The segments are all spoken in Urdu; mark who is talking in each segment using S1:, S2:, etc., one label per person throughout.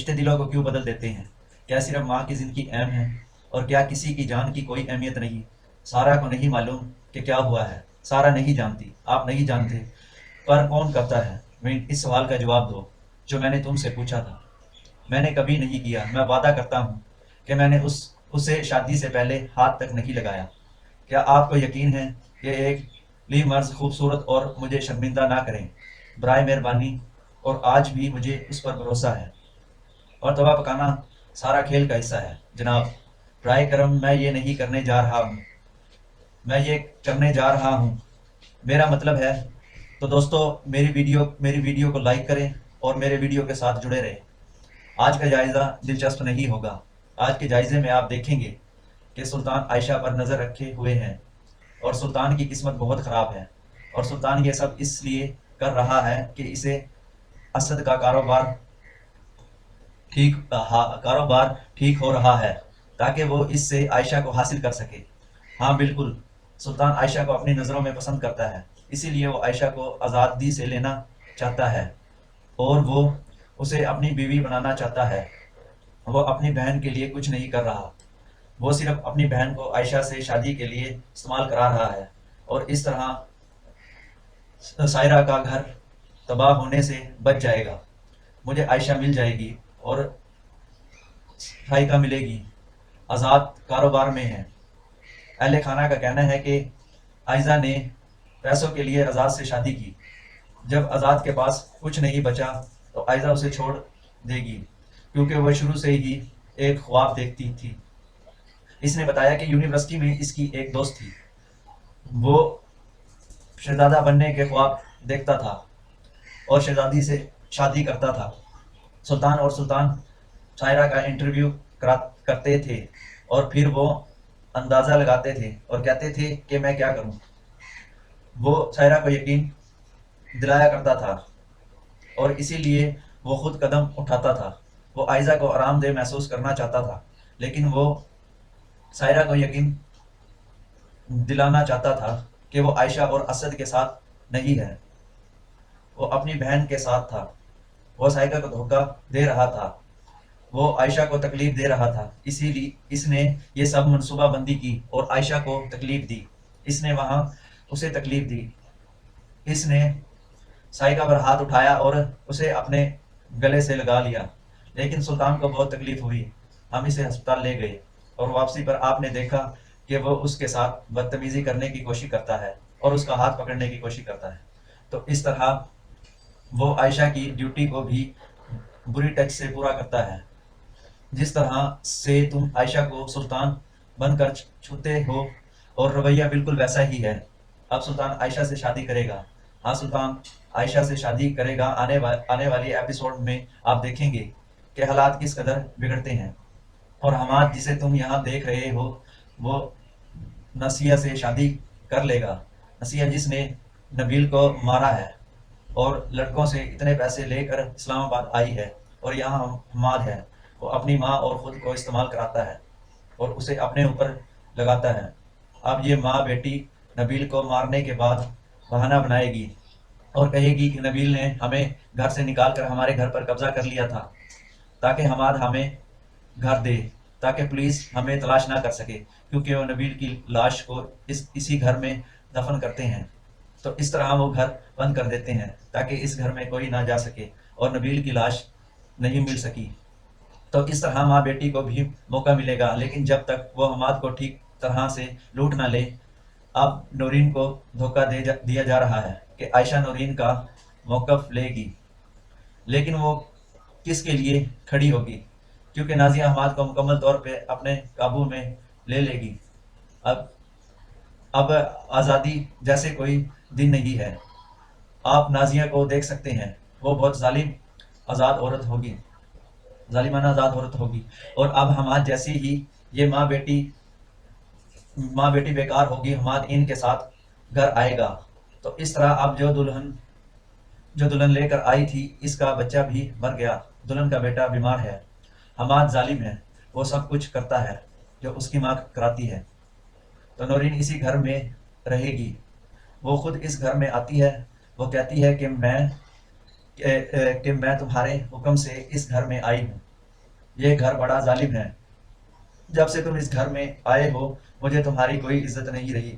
S1: رشتے دلوں کو کیوں بدل دیتے ہیں؟ کیا صرف ماں کی زندگی اہم ہے؟ اور کیا کسی کی جان کی کوئی اہمیت نہیں؟ سارا کو نہیں معلوم کہ کیا ہوا ہے، سارا نہیں جانتی، آپ نہیں جانتے، پر کون کرتا ہے؟ میں اس سوال کا جواب دو جو میں نے تم سے پوچھا تھا۔ میں نے کبھی نہیں کیا، میں وعدہ کرتا ہوں کہ میں نے اسے شادی سے پہلے ہاتھ تک نہیں لگایا۔ کیا آپ کو یقین ہے کہ ایک لی مرض خوبصورت اور مجھے شرمندہ نہ کریں؟ برائے مہربانی، اور آج بھی مجھے اس پر بھروسہ ہے۔ اور دوا پکانا سارا کھیل کا حصہ ہے جناب۔ برائے کرم، میں یہ نہیں کرنے جا رہا ہوں، میں یہ کرنے جا رہا ہوں، میرا مطلب ہے۔ تو دوستو، میری ویڈیو کو لائک کریں اور میرے ویڈیو کے ساتھ جڑے رہیں۔ آج کا جائزہ دلچسپ نہیں ہوگا۔ آج کے جائزے میں آپ دیکھیں گے کہ سلطان عائشہ پر نظر رکھے ہوئے ہیں، اور سلطان کی قسمت بہت خراب ہے، اور سلطان یہ سب اس لیے کر رہا ہے کہ اسے اسد کا کاروبار ٹھیک ہو رہا ہے تاکہ وہ اس سے عائشہ کو حاصل کر سکے۔ ہاں بالکل، سلطان عائشہ کو اپنی نظروں میں پسند کرتا ہے، اسی لیے وہ عائشہ کو آزادی سے لینا چاہتا ہے، اور وہ اسے اپنی بیوی بنانا چاہتا ہے۔ وہ اپنی بہن کے لیے کچھ نہیں کر رہا، وہ صرف اپنی بہن کو عائشہ سے شادی کے لیے استعمال کرا رہا ہے، اور اس طرح سائرہ کا گھر تباہ ہونے سے بچ جائے گا۔ مجھے عائشہ مل جائے گی اور رائکہ ملے گی۔ آزاد کاروبار میں ہے۔ اہل خانہ کا کہنا ہے کہ عائزہ نے پیسوں کے لیے آزاد سے شادی کی۔ جب آزاد کے پاس کچھ نہیں بچا تو عائزہ اسے چھوڑ دے گی، کیونکہ وہ شروع سے ہی ایک خواب دیکھتی تھی۔ اس نے بتایا کہ یونیورسٹی میں اس کی ایک دوست تھی، وہ شہزادہ بننے کے خواب دیکھتا تھا اور شہزادی سے شادی کرتا تھا۔ سلطان اور سلطان سائرہ کا انٹرویو کرتے تھے، اور پھر وہ اندازہ لگاتے تھے اور کہتے تھے کہ میں کیا کروں۔ وہ سائرہ کو یقین دلایا کرتا تھا، اور اسی لیے وہ خود قدم اٹھاتا تھا۔ وہ عائزہ کو آرام دہ محسوس کرنا چاہتا تھا، لیکن وہ سائرہ کو یقین دلانا چاہتا تھا کہ وہ عائشہ اور اسد کے ساتھ نہیں ہے، وہ اپنی بہن کے ساتھ تھا۔ وہ سائرہ کو دھوکہ دے رہا تھا، وہ عائشہ کو تکلیف دے رہا تھا، اسی لیے اس نے یہ سب منصوبہ بندی کی اور عائشہ کو تکلیف دی۔ اس نے وہاں اسے تکلیف دی، اس نے سائقہ پر ہاتھ اٹھایا اور اسے اپنے گلے سے لگا لیا، لیکن سلطان کو بہت تکلیف ہوئی۔ ہم اسے ہسپتال لے گئے، اور واپسی پر آپ نے دیکھا کہ وہ اس کے ساتھ بدتمیزی کرنے کی کوشش کرتا ہے اور اس کا ہاتھ پکڑنے کی کوشش کرتا ہے۔ تو اس طرح وہ عائشہ کی ڈیوٹی کو بھی بری ٹچ سے پورا کرتا ہے۔ جس طرح سے تم عائشہ کو سلطان بن کر چھوتے ہو، اور رویہ بالکل ویسا ہی ہے۔ اب سلطان عائشہ سے شادی کرے گا۔ ہاں، سلطان عائشہ سے شادی کرے گا۔ آنے والی ایپیسوڈ میں آپ دیکھیں گے کہ حالات کس قدر بگڑتے ہیں، اور حماد جسے تم یہاں دیکھ رہے ہو وہ نسیہ سے شادی کر لے گا۔ نسیہ جس نے نبیل کو مارا ہے اور لڑکوں سے اتنے پیسے لے کر اسلام آباد آئی ہے، اور یہاں حماد ہے، وہ اپنی ماں اور خود کو استعمال کراتا ہے اور اسے اپنے اوپر لگاتا ہے۔ اب یہ ماں بیٹی نبیل کو مارنے کے بعد بہانہ بنائے گی اور کہے گی کہ نبیل نے ہمیں گھر سے نکال کر ہمارے گھر پر قبضہ کر لیا تھا تاکہ حماد ہمیں گھر دے، تاکہ پولیس ہمیں تلاش نہ کر سکے، کیونکہ وہ نبیل کی لاش کو اسی گھر میں دفن کرتے ہیں۔ تو اس طرح وہ گھر بند کر دیتے ہیں تاکہ اس گھر میں کوئی نہ جا سکے، اور نبیل کی لاش نہیں مل سکی۔ تو اس طرح ماں بیٹی کو بھی موقع ملے گا، لیکن جب تک وہ حماد کو ٹھیک طرح سے لوٹ نہ لے۔ اب نورین کو دھوکہ دیا جا رہا ہے کہ عائشہ نورین کا موقف لے گی، لیکن وہ کس کے لیے کھڑی ہوگی؟ کیونکہ نازیہ حماد کو مکمل طور پہ اپنے قابو میں لے لے گی۔ اب آزادی جیسے کوئی دن نہیں ہے۔ آپ نازیہ کو دیکھ سکتے ہیں، وہ بہت ظالمانہ آزاد عورت ہوگی، اور اب حماد جیسی ہی یہ ماں بیٹی بیکار ہوگی۔ حماد ان کے ساتھ گھر آئے گا، تو اس طرح اب جو دلہن لے کر آئی تھی اس کا بچہ بھی مر گیا، دلہن کا بیٹا بیمار ہے۔ حماد ظالم ہے، وہ سب کچھ کرتا ہے جو اس کی ماں کراتی ہے۔ تو نورین اسی گھر میں رہے گی، وہ خود اس گھر میں آتی ہے، وہ کہتی ہے کہ میں تمہارے حکم سے اس گھر میں آئی ہوں، یہ گھر بڑا ظالم ہے، جب سے تم اس گھر میں آئے ہو مجھے تمہاری کوئی عزت نہیں رہی،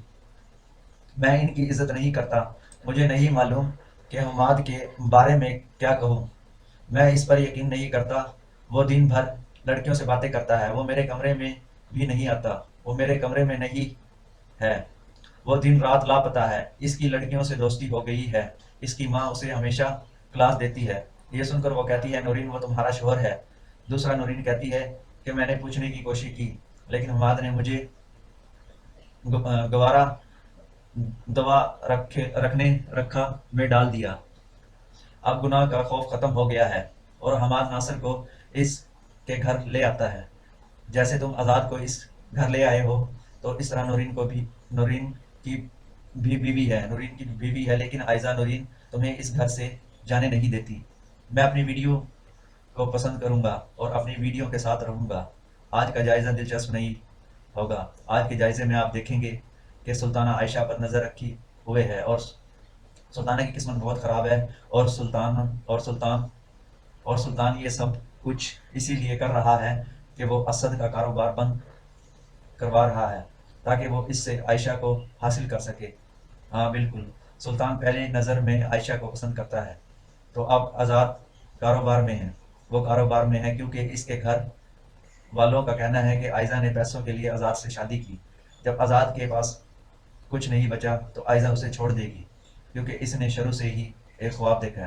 S1: میں ان کی عزت نہیں کرتا، مجھے نہیں معلوم کہ حماد کے بارے میں کیا کہوں، میں اس پر یقین نہیں کرتا، وہ دن بھر لڑکیوں سے باتیں کرتا ہے، وہ میرے کمرے میں بھی نہیں آتا، وہ میرے کمرے میں نہیں ہے، وہ دن رات لاپتہ ہے، اس کی لڑکیوں سے دوستی ہو گئی ہے، اس کی ماں اسے ہمیشہ کلاس دیتی ہے۔ یہ سن کر وہ کہتی ہے نورین وہ تمہارا شوہر ہے۔ دوسرا نورین کہتی ہے کہ میں نے پوچھنے کی کوشش کی لیکن حماد نے مجھے گوارا دوا رکھا میں ڈال دیا، اب گناہ کا خوف ختم ہو گیا ہے اور حماد ناصر کو اس کے گھر لے آتا ہے، جیسے تم آزاد کو اس گھر لے آئے ہو تو اس طرح نورین کی بھی بیوی ہے لیکن عائزہ نورین تمہیں اس گھر سے جانے نہیں دیتی۔ میں اپنی ویڈیو کو پسند کروں گا اور اپنی ویڈیو کے ساتھ رہوں گا۔ آج کا جائزہ دلچسپ نہیں ہوگا۔ آج کے جائزے میں آپ دیکھیں گے کہ سلطانہ عائشہ پر نظر رکھی ہوئے ہے اور سلطانہ کی قسمت بہت خراب ہے اور سلطان یہ سب کچھ اسی لیے کر رہا ہے کہ وہ اسد کا کاروبار بند کروا رہا ہے تاکہ وہ اس سے عائشہ کو حاصل کر سکے۔ ہاں بالکل، سلطان پہلے نظر میں عائشہ کو پسند کرتا ہے تو اب آزاد کاروبار میں ہے، وہ کاروبار میں ہے کیونکہ اس کے گھر والوں کا کہنا ہے کہ عائزہ نے پیسوں کے لیے آزاد سے شادی کی، جب آزاد کے پاس کچھ نہیں بچا تو عائزہ اسے چھوڑ دے گی کیونکہ اس نے شروع سے ہی ایک خواب دیکھا ہے۔